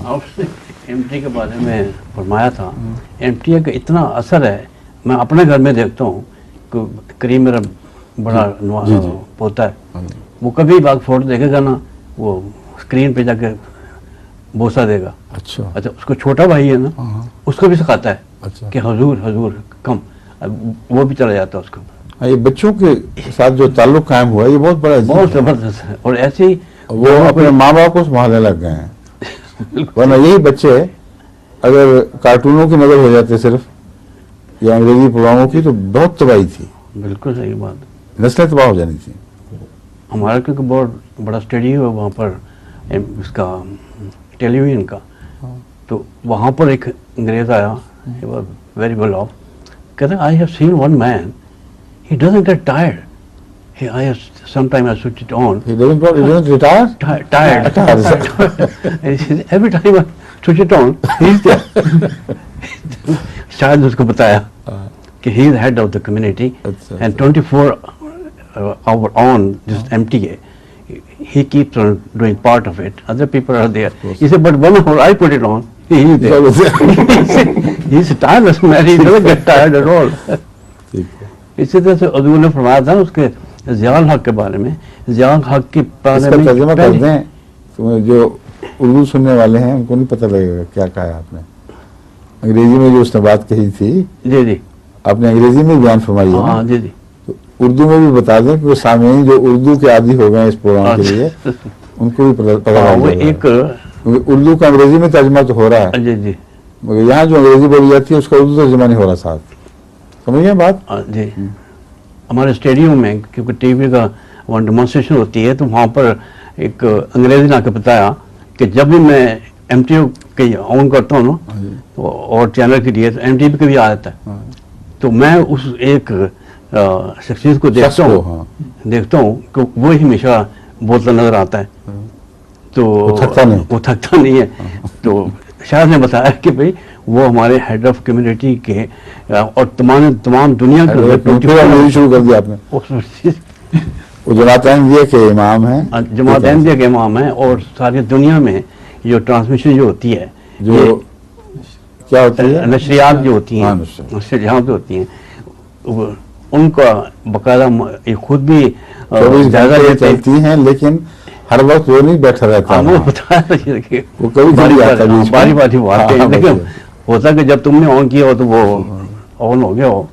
आपने एमटी के बारे में फरमाया था, एमटी का इतना असर है, मैं अपने घर में देखता हूँ कि करीम मेरा बड़ा पोता है, वो कभी बाग फोटो देखेगा ना, वो स्क्रीन पे जाके बोसा देगा। अच्छा, उसको छोटा भाई है ना, उसको भी सिखाता है कि हुजूर हुजूर कम, वो भी चला जाता है उसको। ये बच्चों के साथ जो ताल्लुक कायम हुआ ये बहुत बड़ा, बहुत जबरदस्त है। और ऐसे ही वो अपने माँ बाप को संभालने लग गए हैं, वरना यही बच्चे अगर कार्टूनों की नजर हो जाते सिर्फ या अंग्रेजी प्रोग्रामों की तो बहुत तबाही थी। बिल्कुल सही बात, नस्लें तबाह हो जानी थी। हमारा क्योंकि बहुत बड़ा स्टडी है वहाँ पर इसका टेलीविजन का, तो वहाँ पर एक अंग्रेज आया, वेरी वेल ऑफ, कहते I have seen one man, he doesn't get tired. Sometimes I switch it on. He doesn't retire? Tired. Every time I switch it on, he's there. शायद उसको बताया कि he is the head of the community and 24 hour on just empty. He keeps on doing part of it. Other people are there. He said, but one hour I put it on, he is there. He's a tireless man. He doesn't get tired at all. इसी तरह से हजूर ने फरमाया था उसके ज़ियाउल हक के बारे में, ज़ियाउल हक के बारे में तर्जुमा कर दें तो जो उर्दू सुनने वाले हैं उनको नहीं पता लगेगा क्या कहा है आपने। अंग्रेजी में जो उसने बात कही थी, जी जी, आपने अंग्रेजी में बयान फरमाई है। हाँ जी जी, तो उर्दू में भी बता दें कि वो सामईन जो उर्दू के आदी हो गए इस प्रोग्राम के लिए उनको भी पता लग जाएगा। एक उर्दू का अंग्रेजी में तर्जुमा तो हो रहा है, जी जी, मगर यहाँ जो अंग्रेजी बोली जाती है उसका उर्दू तर्जुमा नहीं हो रहा साथ, समझिए बात। जी, हमारे स्टेडियम में क्योंकि टीवी का वहाँ डेमोन्स्ट्रेशन होती है तो वहाँ पर एक अंग्रेजी ने आके बताया कि जब भी मैं एमटीवी के ऑन करता हूँ ना तो और चैनल के लिए तो एमटीवी का भी आ जाता है, तो मैं उस एक शख्सियत को देखता हूँ कि वो ही हमेशा बोलता नजर आता है, तो वो थकता नहीं है। तो शायद ने बताया कि भाई वो हमारे हेड ऑफ कम्युनिटी के और तमाम दुनिया के शुरू कर दिया आपने। वो जमात अहमदिया के इमाम हैं, जमात अहमदिया के इमाम हैं, और सारी दुनिया में जो ट्रांसमिशन जो होती है, जो क्या होती है, नशरियात जो होती हैं, नशरियात जो होती हैं, उनका बाकायदा ये खुद भी जायजा चलती हैं, लेकिन हर वक्त वो नहीं बैठा रहता। वो बताया वो कभी बारी बारी बात है, लेकिन होता कि जब तुमने ऑन किया हो तो वो ऑन हो गया हो,